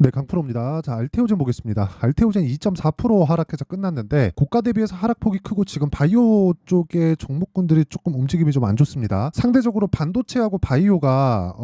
네, 강프로입니다. 자, 알테오젠 보겠습니다. 알테오젠 2.4% 하락해서 끝났는데 고가 대비해서 하락폭이 크고 지금 바이오 쪽의 종목군들이 조금 움직임이 좀 안 좋습니다. 상대적으로 반도체하고 바이오가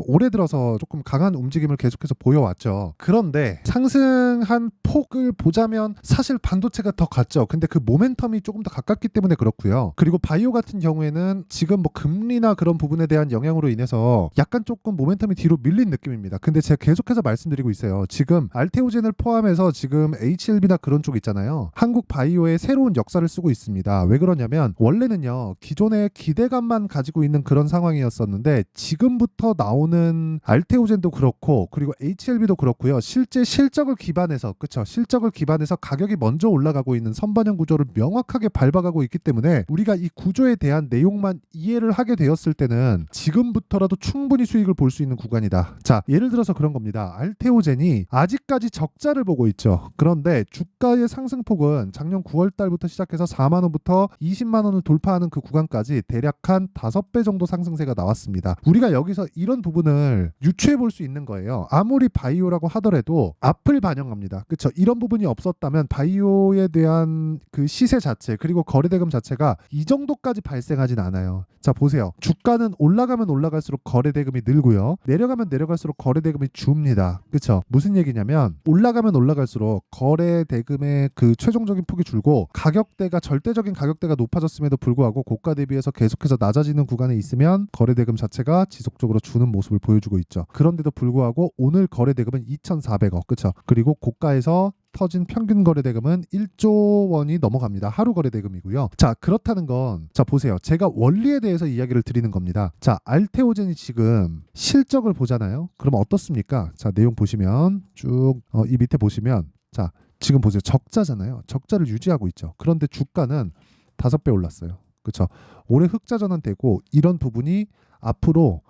올해 들어서 조금 강한 움직임을 계속해서 보여왔죠. 그런데 상승한 폭을 보자면 사실 반도체가 더 같죠. 근데 그 모멘텀이 조금 더 가깝기 때문에 그렇고요. 그리고 바이오 같은 경우에는 지금 뭐 금리나 그런 부분에 대한 영향으로 인해서 약간 조금 모멘텀이 뒤로 밀린 느낌입니다. 근데 제가 계속해서 말씀드리고 있어요. 지금 알테오젠을 포함해서 지금 HLB나 그런 쪽 있잖아요. 한국 바이오의 새로운 역사를 쓰고 있습니다. 왜 그러냐면 원래는요, 기존의 기대감만 가지고 있는 그런 상황이었었는데 지금부터 나오는 알테오젠도 그렇고 그리고 HLB도 그렇고요. 실제 실적을 기반해서, 그쵸, 실적을 기반해서 가격이 먼저 올라가고 있는 선반영 구조를 명확하게 밟아가고 있기 때문에 우리가 이 구조에 대한 내용만 이해를 하게 되었을 때는 지금부터라도 충분히 수익을 볼 수 있는 구간이다. 자, 예를 들어서 그런 겁니다. 알테오젠이 아직까지 적자를 보고 있죠. 그런데 주가의 상승폭은 작년 9월 달부터 시작해서 4만 원부터 20만 원을 돌파하는 그 구간까지 대략 한 5배 정도 상승세가 나왔습니다. 우리가 여기서 이런 부분을 유추해 볼 수 있는 거예요. 아무리 바이오라고 하더라도 앞을 반영합니다. 그렇죠? 이런 부분이 없었다면 바이오에 대한 그 시세 자체 그리고 거래대금 자체가 이 정도까지 발생하진 않아요. 자, 보세요. 주가는 올라가면 올라갈수록 거래대금이 늘고요. 내려가면 내려갈수록 거래대금이 줍니다. 그렇죠? 무슨 얘기냐면 올라가면 올라갈수록 거래대금의 그 최종적인 폭이 줄고 가격대가 절대적인 가격대가 높아졌음에도 불구하고 고가 대비해서 계속해서 낮아지는 구간에 있으면 거래대금 자체가 지속적으로 주는 모습을 보여주고 있죠. 그런데도 불구하고 오늘 거래대금은 2,400억, 그렇죠? 그리고 고가에서 터진 평균 거래대금은 1조 원이 넘어갑니다. 하루 거래대금이고요. 자, 그렇다는 건, 자, 보세요. 제가 원리에 대해서 이야기를 드리는 겁니다. 자, 알테오젠이 지금 실적을 보잖아요. 그럼 어떻습니까? 자, 내용 보시면 쭉 이 밑에 보시면, 자, 지금 보세요. 적자잖아요. 적자를 유지하고 있죠. 그런데 주가는 5배 올랐어요. 그렇죠? 올해 흑자 전환되고 이런 부분이 앞으로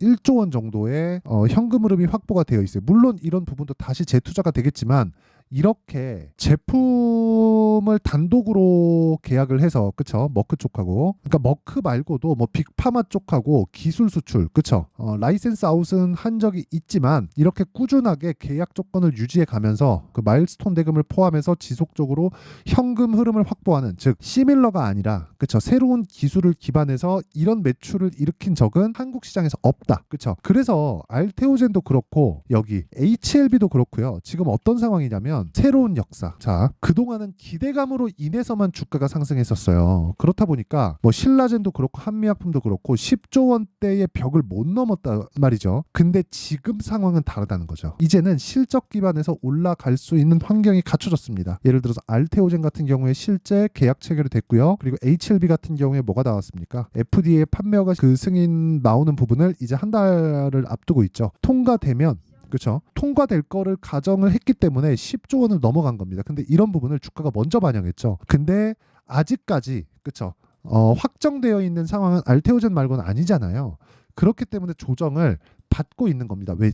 1조 원 정도의 현금 흐름이 확보가 되어 있어요. 물론 이런 부분도 다시 재투자가 되겠지만 이렇게 제품을 단독으로 계약을 해서, 그쵸, 머크 쪽하고, 그러니까 머크 말고도 뭐 빅파마 쪽하고 기술 수출, 그쵸, 라이센스 아웃은 한 적이 있지만 이렇게 꾸준하게 계약 조건을 유지해 가면서 그 마일스톤 대금을 포함해서 지속적으로 현금 흐름을 확보하는, 즉 시밀러가 아니라, 그쵸, 새로운 기술을 기반해서 이런 매출을 일으킨 적은 한국 시장에서 없다. 그쵸? 그래서 알테오젠도 그렇고 여기 HLB도 그렇고요. 지금 어떤 상황이냐면 새로운 역사. 자, 그동안은 기대감으로 인해서만 주가가 상승했었어요. 그렇다 보니까 뭐 신라젠도 그렇고 한미약품도 그렇고 10조 원대의 벽을 못 넘었다 말이죠. 근데 지금 상황은 다르다는 거죠. 이제는 실적 기반에서 올라갈 수 있는 환경이 갖춰졌습니다. 예를 들어서 알테오젠 같은 경우에 실제 계약 체결이 됐고요. 그리고 HLB 같은 경우에 뭐가 나왔습니까? FDA 판매허가 그 승인 나오는 부분을 이제 한 달을 앞두고 있죠. 통과되면, 그렇죠, 통과될 거를 가정을 했기 때문에 10조 원을 넘어간 겁니다. 근데 이런 부분을 주가가 먼저 반영했죠. 근데 아직까지, 그렇죠, 확정되어 있는 상황은 알테오젠 말고는 아니잖아요. 그렇기 때문에 조정을 받고 있는 겁니다. 왜?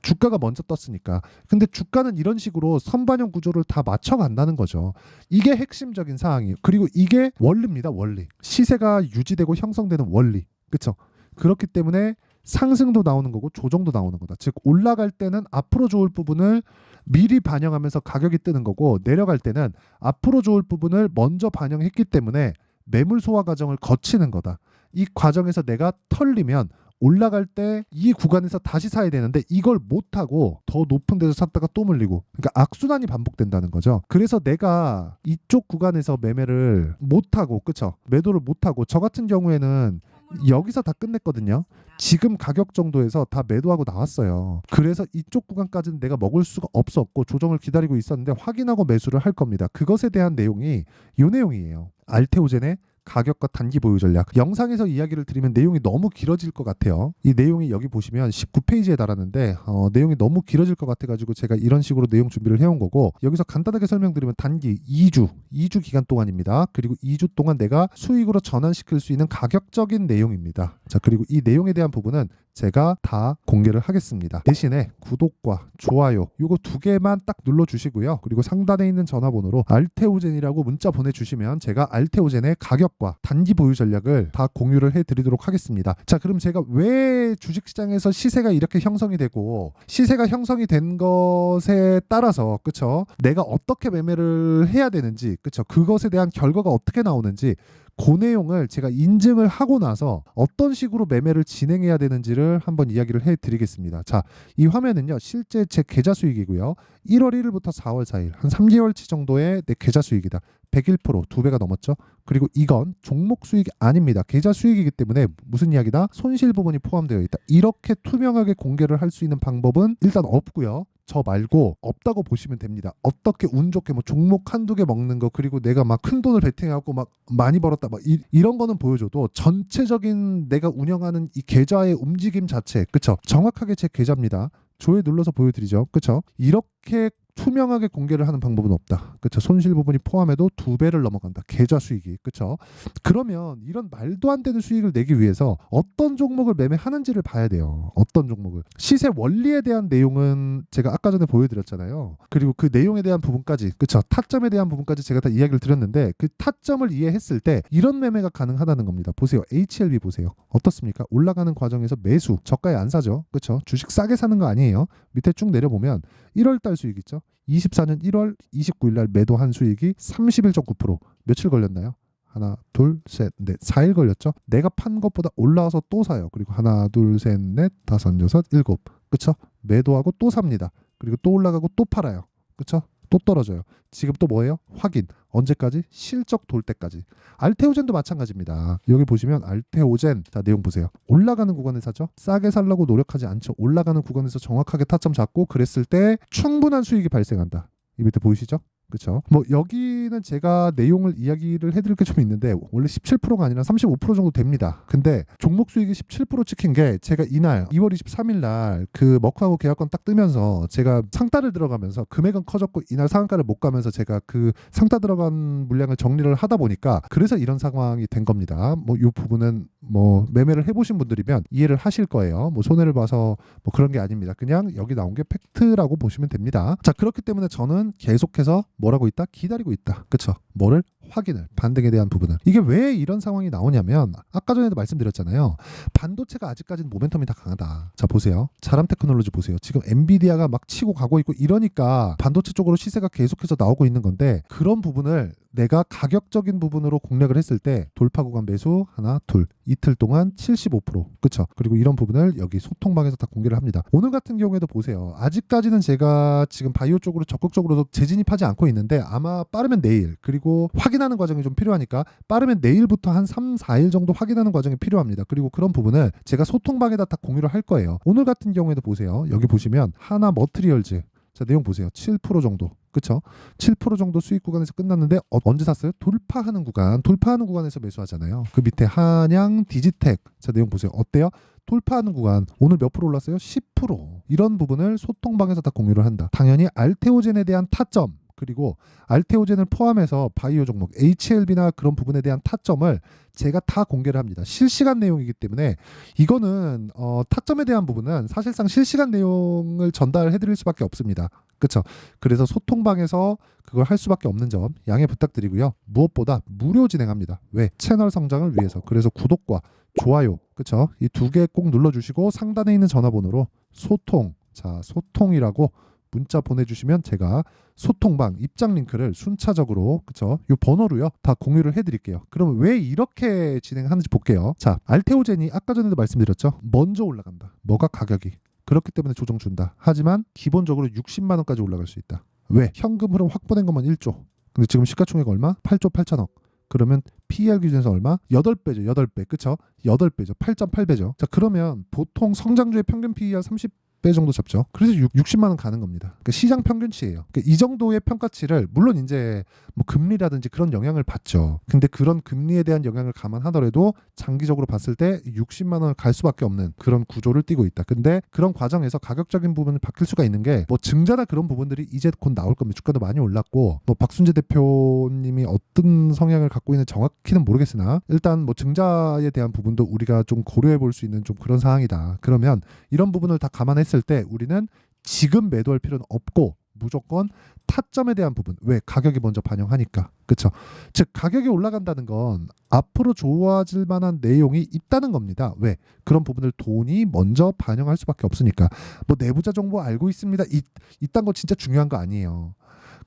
주가가 먼저 떴으니까. 근데 주가는 이런 식으로 선반영 구조를 다 맞춰간다는 거죠. 이게 핵심적인 사항이에요. 그리고 이게 원리입니다. 원리. 시세가 유지되고 형성되는 원리. 그렇죠? 그렇기 때문에 상승도 나오는 거고 조정도 나오는 거다. 즉 올라갈 때는 앞으로 좋을 부분을 미리 반영하면서 가격이 뜨는 거고, 내려갈 때는 앞으로 좋을 부분을 먼저 반영했기 때문에 매물 소화 과정을 거치는 거다. 이 과정에서 내가 털리면 올라갈 때 이 구간에서 다시 사야 되는데 이걸 못하고 더 높은 데서 샀다가 또 물리고, 그러니까 악순환이 반복된다는 거죠. 그래서 내가 이쪽 구간에서 매매를 못하고, 그쵸, 매도를 못하고, 저 같은 경우에는 여기서 다 끝냈거든요. 지금 가격 정도에서 다 매도하고 나왔어요. 그래서 이쪽 구간까지는 내가 먹을 수가 없었고 조정을 기다리고 있었는데 확인하고 매수를 할 겁니다. 그것에 대한 내용이 이 내용이에요. 알테오젠의 가격과 단기 보유 전략. 영상에서 이야기를 드리면 내용이 너무 길어질 것 같아요. 이 내용이 여기 보시면 19페이지에 달하는데 내용이 너무 길어질 것 같아가지고 제가 이런 식으로 내용 준비를 해온 거고, 여기서 간단하게 설명드리면 단기 2주 기간 동안입니다. 그리고 2주 동안 내가 수익으로 전환시킬 수 있는 가격적인 내용입니다. 자, 그리고 이 내용에 대한 부분은 제가 다 공개를 하겠습니다. 대신에 구독과 좋아요 요거 두 개만 딱 눌러주시고요. 그리고 상단에 있는 전화번호로 알테오젠이라고 문자 보내주시면 제가 알테오젠의 가격과 단기 보유 전략을 다 공유를 해드리도록 하겠습니다. 자, 그럼 제가 왜 주식시장에서 시세가 이렇게 형성이 되고 시세가 형성이 된 것에 따라서 그쵸? 내가 어떻게 매매를 해야 되는지 그쵸? 그것에 대한 결과가 어떻게 나오는지 그 내용을 제가 인증을 하고 나서 어떤 식으로 매매를 진행해야 되는지를 한번 이야기를 해드리겠습니다. 자, 이 화면은요 실제 제 계좌 수익이고요. 1월 1일부터 4월 4일 한 3개월치 정도의 내 계좌 수익이다. 101% 2배가 넘었죠. 그리고 이건 종목 수익이 아닙니다. 계좌 수익이기 때문에 무슨 이야기다? 손실 부분이 포함되어 있다. 이렇게 투명하게 공개를 할 수 있는 방법은 일단 없고요. 저 말고 없다고 보시면 됩니다. 어떻게 운 좋게 뭐 종목 한두 개 먹는 거 그리고 내가 막 큰 돈을 베팅하고 막 많이 벌었다 막 이런 거는 보여줘도 전체적인 내가 운영하는 이 계좌의 움직임 자체 그쵸? 정확하게 제 계좌입니다. 조회 눌러서 보여드리죠. 그쵸? 이렇게 투명하게 공개를 하는 방법은 없다. 그쵸? 손실 부분이 포함해도 2배를 넘어간다. 계좌 수익이. 그쵸? 그러면 이런 말도 안 되는 수익을 내기 위해서 어떤 종목을 매매하는지를 봐야 돼요. 어떤 종목을. 시세 원리에 대한 내용은 제가 아까 전에 보여드렸잖아요. 그리고 그 내용에 대한 부분까지 그쵸? 타점에 대한 부분까지 제가 다 이야기를 드렸는데 그 타점을 이해했을 때 이런 매매가 가능하다는 겁니다. 보세요. HLB 보세요. 어떻습니까? 올라가는 과정에서 매수. 저가에 안 사죠. 그쵸? 주식 싸게 사는 거 아니에요. 밑에 쭉 내려보면 1월달 수익 있죠. 24년 1월 29일 날 매도한 수익이 31.9%. 며칠 걸렸나요? 하나, 둘, 셋, 넷, 4일 걸렸죠. 내가 판 것보다 올라와서 또 사요. 그리고 하나, 둘, 셋, 넷, 다섯, 여섯, 일곱. 그쵸? 매도하고 또 삽니다. 그리고 또 올라가고 또 팔아요. 그쵸? 또 떨어져요. 지금 또 뭐예요? 확인. 언제까지? 실적 돌 때까지. 알테오젠도 마찬가지입니다. 여기 보시면 알테오젠 자 내용 보세요. 올라가는 구간에 사죠. 싸게 살려고 노력하지 않죠. 올라가는 구간에서 정확하게 타점 잡고 그랬을 때 충분한 수익이 발생한다. 이 밑에 보이시죠? 그렇죠. 뭐 여기는 제가 내용을 이야기를 해드릴 게 좀 있는데 원래 17%가 아니라 35% 정도 됩니다. 근데 종목 수익이 17% 찍힌 게 제가 이날 2월 23일 날 그 머크하고 계약권 딱 뜨면서 제가 상따를 들어가면서 금액은 커졌고 이날 상한가를 못 가면서 제가 그 상따 들어간 물량을 정리를 하다 보니까 그래서 이런 상황이 된 겁니다. 뭐 이 부분은 뭐 매매를 해보신 분들이면 이해를 하실 거예요. 뭐 손해를 봐서 뭐 그런 게 아닙니다. 그냥 여기 나온 게 팩트라고 보시면 됩니다. 자, 그렇기 때문에 저는 계속해서 뭐라고 있다? 기다리고 있다. 그쵸? 뭐를? 확인을. 반등에 대한 부분을. 이게 왜 이런 상황이 나오냐면 아까 전에도 말씀드렸잖아요. 반도체가 아직까지는 모멘텀이 다 강하다. 자, 보세요. 자람 테크놀로지 보세요. 지금 엔비디아가 막 치고 가고 있고 이러니까 반도체 쪽으로 시세가 계속해서 나오고 있는 건데 그런 부분을 내가 가격적인 부분으로 공략을 했을 때 돌파 구간 매수 하나 둘 이틀 동안 75% 그쵸? 그리고 이런 부분을 여기 소통방에서 다 공개를 합니다. 오늘 같은 경우에도 보세요. 아직까지는 제가 지금 바이오 쪽으로 적극적으로 재진입하지 않고 있는데 아마 빠르면 내일 그리고 확인하는 과정이 좀 필요하니까 빠르면 내일부터 한 3, 4일 정도 확인하는 과정이 필요합니다. 그리고 그런 부분을 제가 소통방에다 다 공유를 할 거예요. 오늘 같은 경우에도 보세요. 여기 보시면 하나 머트리얼즈 자 내용 보세요. 7% 정도 그쵸? 7% 정도 수익 구간에서 끝났는데 언제 샀어요? 돌파하는 구간에서 매수하잖아요. 그 밑에 한양 디지텍 자 내용 보세요. 어때요? 돌파하는 구간 오늘 몇 프로 올랐어요? 10% 이런 부분을 소통방에서 다 공유를 한다. 당연히 알테오젠에 대한 타점 그리고 알테오젠을 포함해서 바이오 종목 HLB나 그런 부분에 대한 타점을 제가 다 공개를 합니다. 실시간 내용이기 때문에 이거는 타점에 대한 부분은 사실상 실시간 내용을 전달해 드릴 수밖에 없습니다. 그렇죠? 그래서 소통방에서 그걸 할 수밖에 없는 점 양해 부탁드리고요. 무엇보다 무료 진행합니다. 왜? 채널 성장을 위해서. 그래서 구독과 좋아요 그렇죠? 이 두 개 꼭 눌러주시고 상단에 있는 전화번호로 소통이라고 문자 보내주시면 제가 소통방 입장 링크를 순차적으로 그쵸? 이 번호로요 다 공유를 해드릴게요. 그러면 왜 이렇게 진행하는지 볼게요. 자, 알테오젠이 아까 전에도 말씀드렸죠. 먼저 올라간다. 뭐가 가격이 그렇기 때문에 조정 준다. 하지만 기본적으로 60만 원까지 올라갈 수 있다. 왜? 현금 흐름 확보된 것만 1조. 근데 지금 시가총액 얼마? 8조 8천억. 그러면 PER 기준에서 얼마? 8배죠. 8배. 그쵸? 8배죠. 8.8배죠. 자, 그러면 보통 성장주의 평균 PER 30 10배 정도 잡죠. 그래서 60만 원 가는 겁니다. 그러니까 시장 평균치예요. 그러니까 이 정도의 평가치를 물론 이제 뭐 금리라든지 그런 영향을 받죠. 근데 그런 금리에 대한 영향을 감안하더라도 장기적으로 봤을 때 60만 원을 갈 수밖에 없는 그런 구조를 띠고 있다. 근데 그런 과정에서 가격적인 부분을 바뀔 수가 있는 게 뭐 증자나 그런 부분들이 이제 곧 나올 겁니다. 주가도 많이 올랐고 뭐 박순재 대표님이 어떤 성향을 갖고 있는 정확히는 모르겠으나 일단 뭐 증자에 대한 부분도 우리가 좀 고려해 볼 수 있는 좀 그런 상황이다. 그러면 이런 부분을 다 감안했을 때 우리는 지금 매도할 필요는 없고 무조건 타점에 대한 부분, 왜 가격이 먼저 반영하니까, 그렇죠? 즉 가격이 올라간다는 건 앞으로 좋아질 만한 내용이 있다는 겁니다. 왜? 그런 부분을 돈이 먼저 반영할 수밖에 없으니까. 뭐 내부자 정보 알고 있습니다. 이딴 거 진짜 중요한 거 아니에요.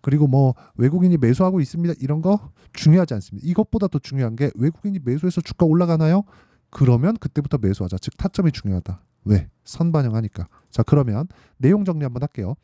그리고 뭐 외국인이 매수하고 있습니다. 이런 거 중요하지 않습니다. 이것보다 더 중요한 게 외국인이 매수해서 주가 올라가나요? 그러면 그때부터 매수하자. 즉 타점이 중요하다. 왜? 선반영하니까. 자, 그러면 내용 정리 한번 할게요.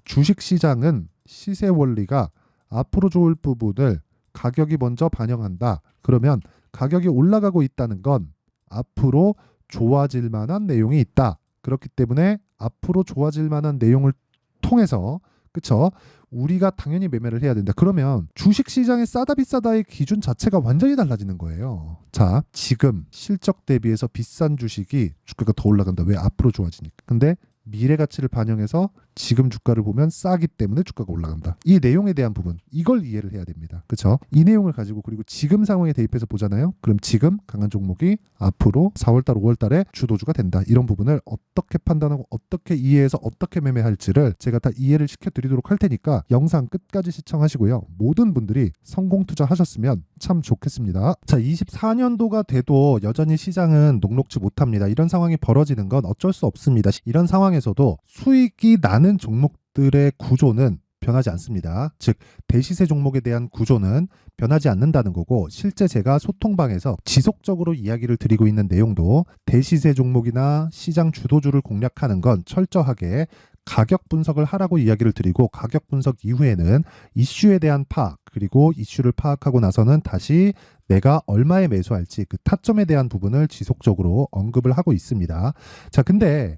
주식시장은 시세 원리가 앞으로 좋을 부분을 가격이 먼저 반영한다. 그러면 가격이 올라가고 있다는 건 앞으로 좋아질 만한 내용이 있다. 그렇기 때문에 앞으로 좋아질 만한 내용을 통해서, 그쵸? 우리가 당연히 매매를 해야 된다. 그러면 주식시장의 싸다 비싸다의 기준 자체가 완전히 달라지는 거예요. 자, 지금 실적 대비해서 비싼 주식이 주가가 더 올라간다. 왜? 앞으로 좋아지니까. 근데 미래 가치를 반영해서 지금 주가를 보면 싸기 때문에 주가가 올라간다. 이 내용에 대한 부분, 이걸 이해를 해야 됩니다. 그렇죠? 이 내용을 가지고 그리고 지금 상황에 대입해서 보잖아요. 그럼 지금 강한 종목이 앞으로 4월달, 5월달에 주도주가 된다. 이런 부분을 어떻게 판단하고 어떻게 이해해서 어떻게 매매할지를 제가 다 이해를 시켜드리도록 할 테니까 영상 끝까지 시청하시고요. 모든 분들이 성공 투자하셨으면 참 좋겠습니다. 자, 24년도가 돼도 여전히 시장은 녹록지 못합니다. 이런 상황이 벌어지는 건 어쩔 수 없습니다. 이런 상황에서도 수익이 나는 종목들의 구조는 변하지 않습니다. 즉 대시세 종목에 대한 구조는 변하지 않는다는 거고, 실제 제가 소통방에서 지속적으로 이야기를 드리고 있는 내용도 대시세 종목이나 시장 주도주를 공략하는 건 철저하게 가격 분석을 하라고 이야기를 드리고, 가격 분석 이후에는 이슈에 대한 파악, 그리고 이슈를 파악하고 나서는 다시 내가 얼마에 매수할지 그 타점에 대한 부분을 지속적으로 언급을 하고 있습니다. 자, 근데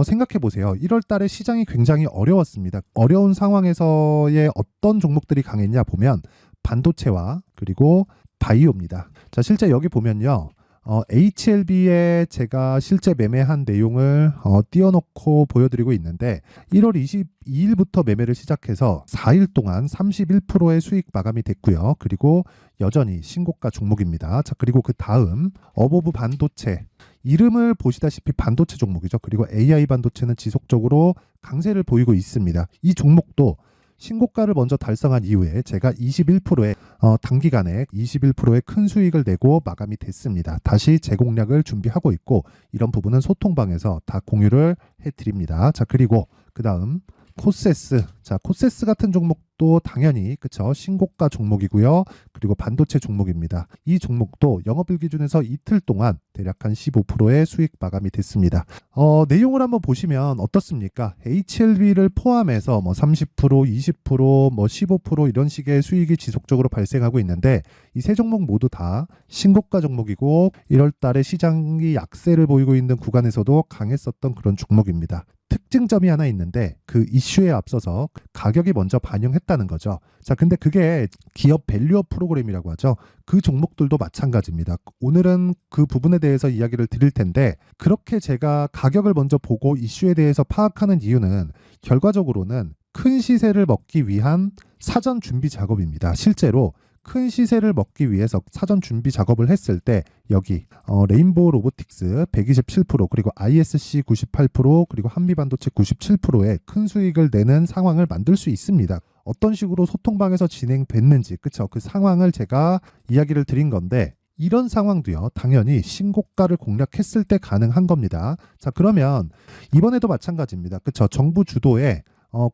생각해 보세요. 1월 달에 시장이 굉장히 어려웠습니다. 어려운 상황에서의 어떤 종목들이 강했냐 보면 반도체와 그리고 바이오입니다. 자, 실제 여기 보면요. HLB에 제가 실제 매매한 내용을 띄워놓고 보여드리고 있는데 1월 22일부터 매매를 시작해서 4일 동안 31%의 수익 마감이 됐고요. 그리고 여전히 신고가 종목입니다. 자, 그리고 그 다음 어보브 반도체, 이름을 보시다시피 반도체 종목이죠. 그리고 AI 반도체는 지속적으로 강세를 보이고 있습니다. 이 종목도 신고가를 먼저 달성한 이후에 제가 21%의 단기간에 21%의 큰 수익을 내고 마감이 됐습니다. 다시 재공략을 준비하고 있고, 이런 부분은 소통방에서 다 공유를 해드립니다. 자, 그리고 그 다음 코세스. 자, 코세스 같은 종목도 당연히 그쵸, 신고가 종목이고요. 그리고 반도체 종목입니다. 이 종목도 영업일 기준에서 이틀 동안 대략 한 15%의 수익 마감이 됐습니다. 내용을 한번 보시면 어떻습니까? HLB를 포함해서 뭐 30%, 20%, 뭐 15% 이런 식의 수익이 지속적으로 발생하고 있는데, 이 세 종목 모두 다 신고가 종목이고 1월 달에 시장이 약세를 보이고 있는 구간에서도 강했었던 그런 종목입니다. 특징점이 하나 있는데 그 이슈에 앞서서 가격이 먼저 반영했다는 거죠. 자, 근데 그게 기업 밸류업 프로그램이라고 하죠. 그 종목들도 마찬가지입니다. 오늘은 그 부분에 대해서 이야기를 드릴 텐데, 그렇게 제가 가격을 먼저 보고 이슈에 대해서 파악하는 이유는 결과적으로는 큰 시세를 먹기 위한 사전 준비 작업입니다. 실제로 큰 시세를 먹기 위해서 사전 준비 작업을 했을 때 여기 레인보우 로보틱스 127%, 그리고 ISC 98%, 그리고 한미반도체 97%의 큰 수익을 내는 상황을 만들 수 있습니다. 어떤 식으로 소통방에서 진행됐는지, 그쵸? 그 상황을 제가 이야기를 드린 건데, 이런 상황도요, 당연히 신고가를 공략했을 때 가능한 겁니다. 자, 그러면 이번에도 마찬가지입니다. 그쵸? 정부 주도의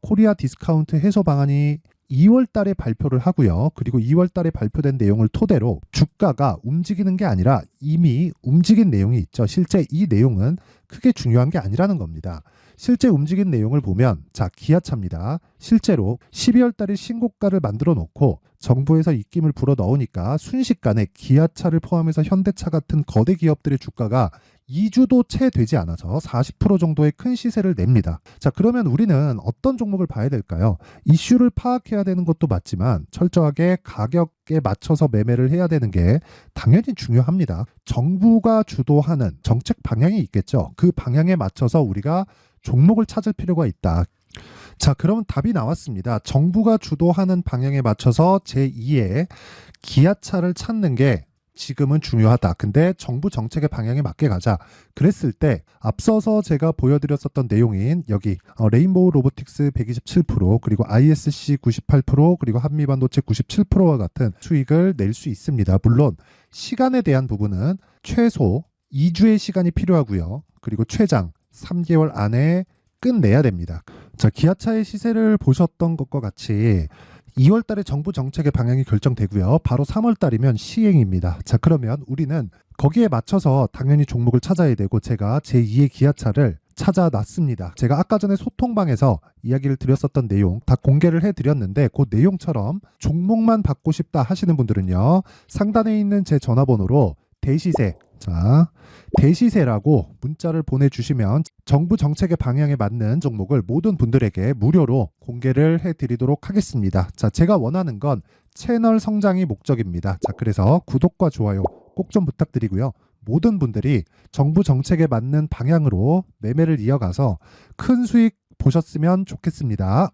코리아 디스카운트 해소 방안이 2월 달에 발표를 하고요. 그리고 2월 달에 발표된 내용을 토대로 주가가 움직이는 게 아니라 이미 움직인 내용이 있죠. 실제 이 내용은 크게 중요한 게 아니라는 겁니다. 실제 움직인 내용을 보면, 자, 기아차입니다. 실제로 12월 달에 신고가를 만들어 놓고 정부에서 입김을 불어 넣으니까 순식간에 기아차를 포함해서 현대차 같은 거대 기업들의 주가가 2주도 채 되지 않아서 40% 정도의 큰 시세를 냅니다. 자, 그러면 우리는 어떤 종목을 봐야 될까요? 이슈를 파악해야 되는 것도 맞지만 철저하게 가격에 맞춰서 매매를 해야 되는 게 당연히 중요합니다. 정부가 주도하는 정책 방향이 있겠죠. 그 방향에 맞춰서 우리가 종목을 찾을 필요가 있다. 자, 그러면 답이 나왔습니다. 정부가 주도하는 방향에 맞춰서 제2의 기아차를 찾는 게 지금은 중요하다. 근데 정부 정책의 방향에 맞게 가자. 그랬을 때 앞서서 제가 보여드렸었던 내용인 여기 레인보우 로보틱스 127% 그리고 ISC 98% 그리고 한미반도체 97%와 같은 수익을 낼 수 있습니다. 물론 시간에 대한 부분은 최소 2주의 시간이 필요하고요. 그리고 최장 3개월 안에 끝내야 됩니다. 자, 기아차의 시세를 보셨던 것과 같이 2월 달에 정부 정책의 방향이 결정되고요. 바로 3월 달이면 시행입니다. 자, 그러면 우리는 거기에 맞춰서 당연히 종목을 찾아야 되고 제가 제2의 기아차를 찾아놨습니다. 제가 아까 전에 소통방에서 이야기를 드렸었던 내용 다 공개를 해드렸는데 그 내용처럼 종목만 받고 싶다 하시는 분들은요. 상단에 있는 제 전화번호로 대시세, 자, 대시세라고 문자를 보내주시면 정부 정책의 방향에 맞는 종목을 모든 분들에게 무료로 공개를 해드리도록 하겠습니다. 자, 제가 원하는 건 채널 성장이 목적입니다. 자, 그래서 구독과 좋아요 꼭 좀 부탁드리고요. 모든 분들이 정부 정책에 맞는 방향으로 매매를 이어가서 큰 수익 보셨으면 좋겠습니다.